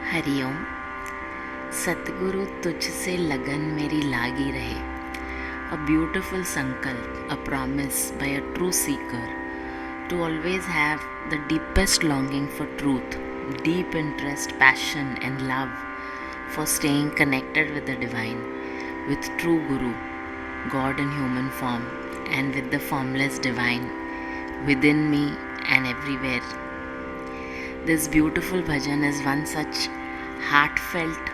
हरिओम। सतगुरु तुझसे लगन मेरी लागी रहे। A beautiful sankalp, a promise by a true seeker to always have the deepest longing for truth, deep interest, passion, and love for staying connected with the divine, with true Guru, God in human form, and with the formless divine within me and everywhere. This beautiful bhajan is one such heartfelt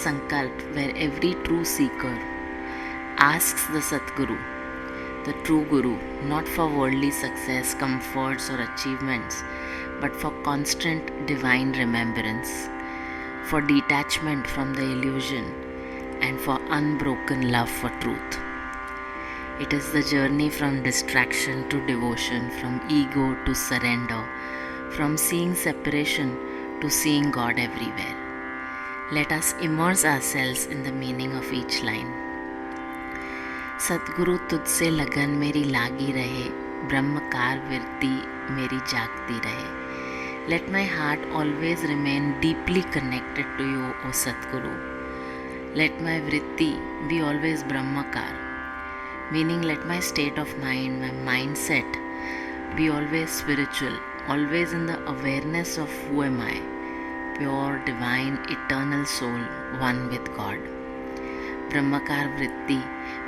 sankalp where every true seeker asks the Satguru, the true Guru, not for worldly success, comforts, or achievements, but for constant divine remembrance, for detachment from the illusion, and for unbroken love for truth. It is the journey from distraction to devotion, from ego to surrender, from seeing separation to seeing God everywhere. Let us immerse ourselves in the meaning of each line. सतगुरु तुझसे लगन मेरी लागी रहे, ब्रह्मकार वृत्ति मेरी जागती रहे. Let my heart always remain deeply connected to you, O Satguru. Let my vritti be always Brahmakar, meaning let my state of mind, my mindset be always spiritual, always in the awareness of who am I, pure, divine, eternal soul, one with God. Brahmakar Vritti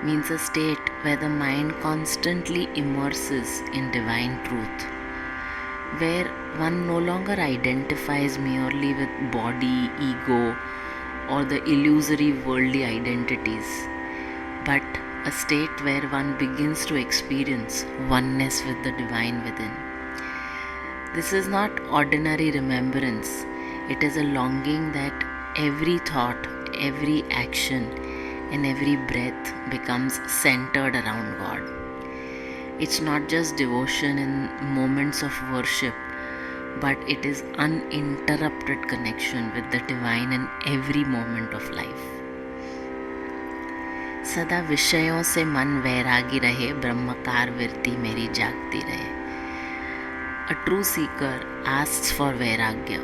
means a state where the mind constantly immerses in divine truth, where one no longer identifies merely with body, ego, or the illusory worldly identities, but a state where one begins to experience oneness with the divine within. This is not ordinary remembrance, it is a longing that every thought, every action, and every breath becomes centered around God. It's not just devotion in moments of worship, but it is uninterrupted connection with the divine in every moment of life. सदा विषयों से मन वैरागी रहे, ब्रह्मकार वृत्ति मेरी जागती रहे. A true seeker asks for vairagya,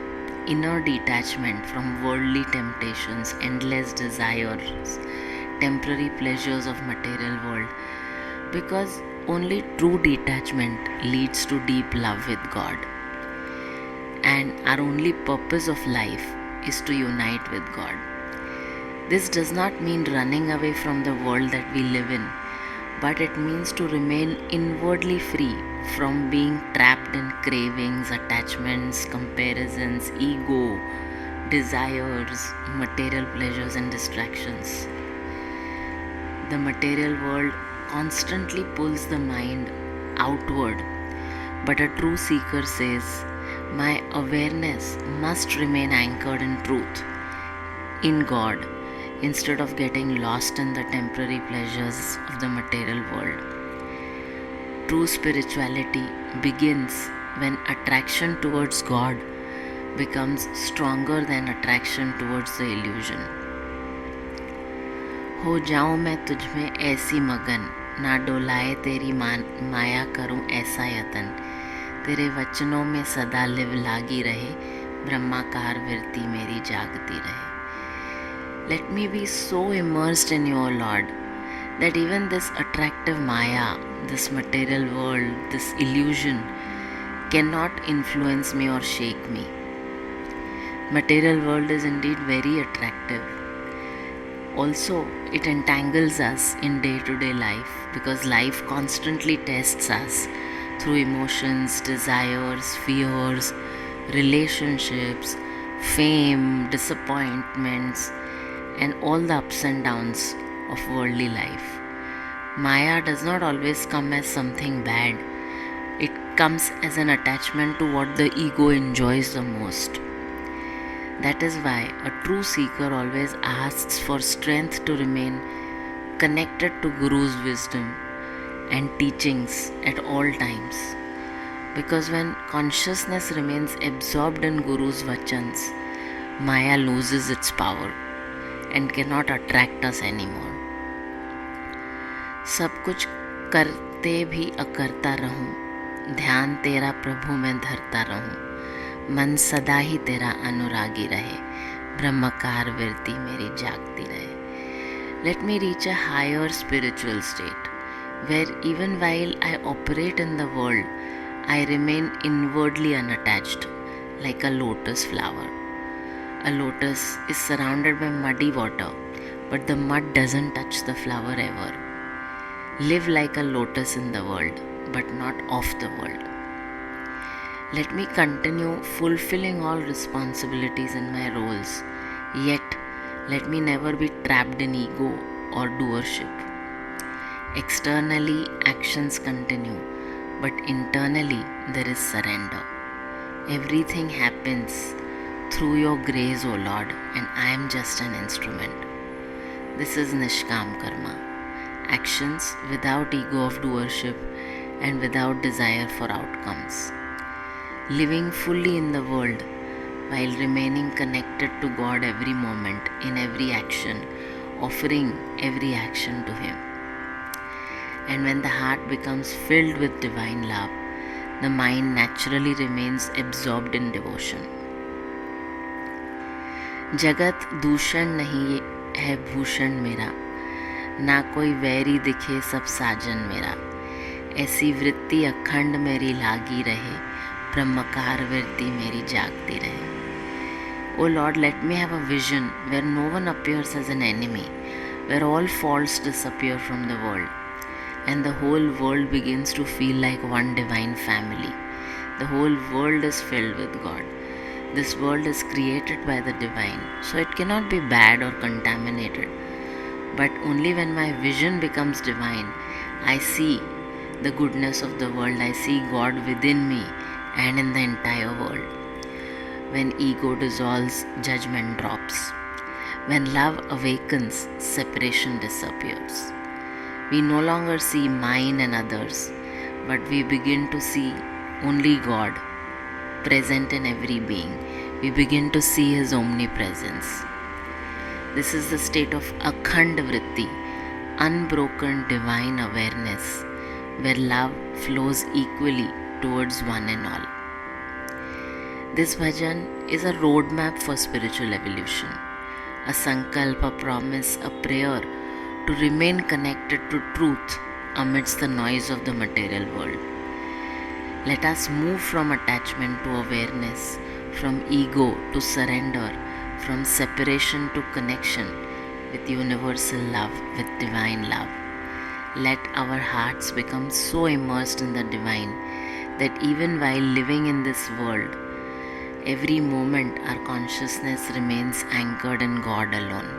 inner detachment from worldly temptations, endless desires, temporary pleasures of material world, because only true detachment leads to deep love with God. And our only purpose of life is to unite with God. This does not mean running away from the world that we live in, but it means to remain inwardly free from being trapped in cravings, attachments, comparisons, ego, desires, material pleasures, and distractions. The material world constantly pulls the mind outward, but a true seeker says, my awareness must remain anchored in truth, in God, instead of getting lost in the temporary pleasures of the material world. True spirituality begins when attraction towards God becomes stronger than attraction towards the illusion. हो जाऊं मैं तुझ में ऐसी मगन, ना डोलाए तेरी माया करूं ऐसा यतन. तेरे वचनों में सदा लिव लागी रहे, ब्रह्माकार वृत्ति मेरी जागती रहे. Let me be so immersed in you, Lord, that even this attractive maya, this material world, this illusion cannot influence me or shake me. Material world is indeed very attractive. Also, it entangles us in day-to-day life because life constantly tests us through emotions, desires, fears, relationships, fame, disappointments, and all the ups and downs of worldly life. Maya does not always come as something bad. It comes as an attachment to what the ego enjoys the most. That is why a true seeker always asks for strength to remain connected to Guru's wisdom and teachings at all times. Because when consciousness remains absorbed in Guru's vachans, Maya loses its power and cannot attract us anymore. सब कुछ करते भी अकरता रहूं, ध्यान तेरा प्रभु मैं धरता रहूं. मन सदा ही तेरा अनुरागी रहे, ब्रह्मकार वृत्ति मेरी जागती रहे. Let me reach a higher spiritual state, where even while I operate in the world, I remain inwardly unattached, like a lotus flower. A lotus is surrounded by muddy water, but the mud doesn't touch the flower ever. Live like a lotus in the world, but not of the world. Let me continue fulfilling all responsibilities in my roles, yet let me never be trapped in ego or doership. Externally, actions continue, but internally, there is surrender. Everything happens through your grace, O Lord, and I am just an instrument. This is Nishkam Karma, actions without ego of doership and without desire for outcomes. Living fully in the world while remaining connected to God every moment, in every action, offering every action to Him. And when the heart becomes filled with divine love, the mind naturally remains absorbed in devotion. जगत दूषण नहीं है भूषण मेरा, ना कोई vary दिखे सब साजन मेरा. ऐसी वृत्ति अखंड मेरी लागी रहे, ब्रह्मकार वृत्ति मेरी जागती रहे. O Lord, let me have a vision where no one appears as an enemy, where all faults disappear from the world, and the whole world begins to feel like one divine family. The whole world is filled with God. This world is created by the divine, so it cannot be bad or contaminated. But only when my vision becomes divine, I see the goodness of the world, I see God within me and in the entire world. When ego dissolves, judgment drops. When love awakens, separation disappears. We no longer see mine and others, but we begin to see only God present in every being. We begin to see His omnipresence. This is the state of Akhand Vritti, unbroken divine awareness, where love flows equally towards one and all. This bhajan is a roadmap for spiritual evolution, a sankalp, a promise, a prayer to remain connected to truth amidst the noise of the material world. Let us move from attachment to awareness, from ego to surrender, from separation to connection with universal love, with divine love. Let our hearts become so immersed in the divine that even while living in this world, every moment our consciousness remains anchored in God alone.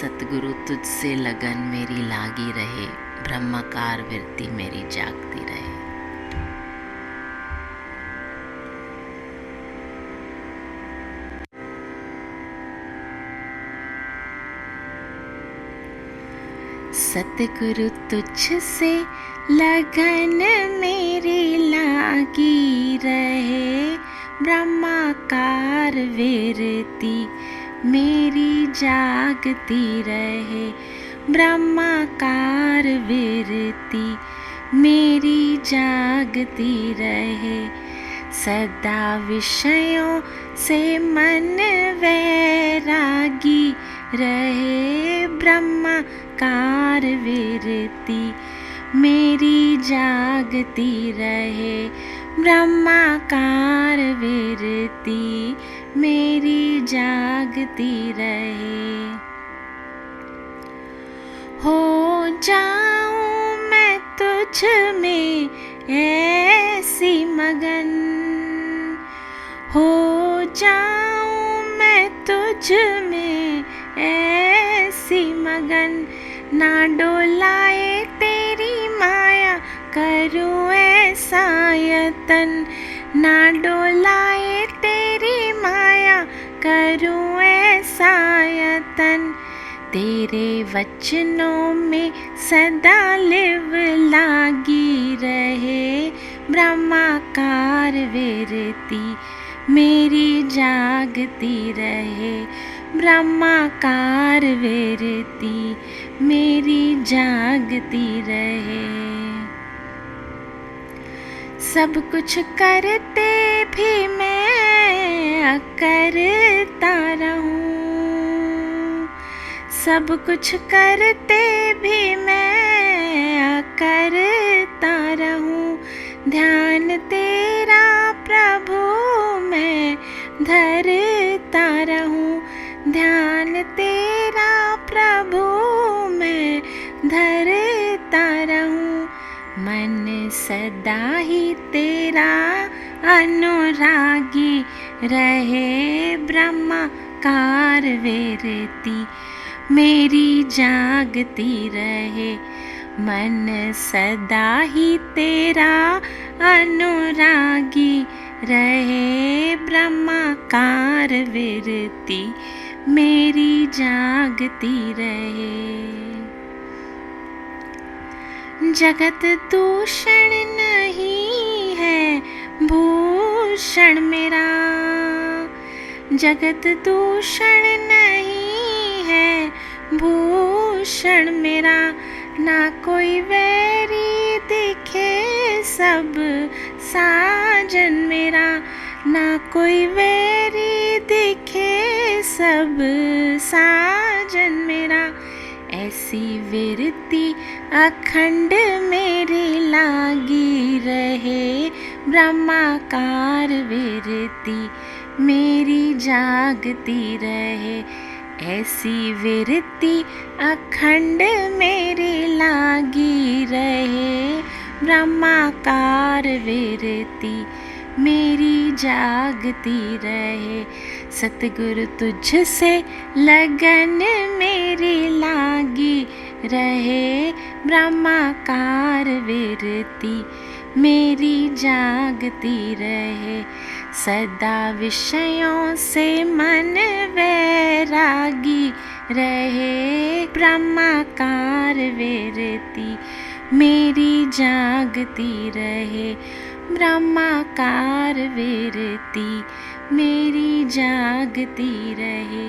सतगुरु तुझसे लगन मेरी लागी रहे, ब्रह्मकार वृत्ति मेरी जागती रहे. सतगुरु तुझसे लगन मेरी लागी रहे, ब्रह्माकार वृत्ति मेरी जागती रहे. ब्रह्माकार वृत्ति मेरी जागती रहे. सदा विषयों से मन वैरागी रहे, ब्रह्माकार वृत्ति मेरी जागती रहे. ब्रह्माकार वृत्ति मेरी जागती रहे. हो जाऊं मैं तुझ में ऐसी मगन, हो जाऊं मैं तुझ में ऐसी मगन, ना डोलाए तेरी माया करूं ऐसा यतन, ना डोलाए तेरी माया करूं ऐसा यतन. तेरे वचनों में सदा लिव लागी रहे, ब्रह्माकार वृत्ति मेरी जागती रहे. ब्रह्माकार वृत्ति मेरी जागती रहे. सब कुछ करते भी मैं करता रहूं, सब कुछ करते भी मैं करता रहूं, ध्यान तेरा प्रभु मैं धरता रहूं, ध्यान तेरा प्रभु मैं धरता रहूं, मन सदा ही तेरा अनुरागी रहे, ब्रह्माकार विरति मेरी जागती रहे, मन सदा ही तेरा अनुरागी रहे, ब्रह्माकार विरति मेरी जागती रहे। जगत दूषण नहीं है भूषण मेरा, जगत दूषण नहीं है भूषण मेरा, ना कोई वैरी दिखे सब साजन मेरा, ना कोई वैरी दिखे सब साजन मेरा, ऐसी विरति अखंड मेरी लागी रहे, ब्रह्माकार विरति मेरी जागती रहे, ऐसी विरति अखंड मेरी लागी रहे, ब्रह्माकार विरति मेरी जागती रहे, सतगुरु तुझसे लगन मेरी लागी रहे, ब्रह्माकार विरति मेरी जागती रहे, सदा विषयों से मन वैरागी रहे, ब्रह्माकार विरति मेरी जागती रहे, ब्रह्माकार विरति मेरी जागती रहे,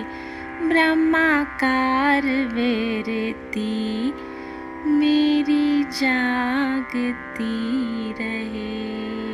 ब्रह्माकार विरति मेरी जागती रहे।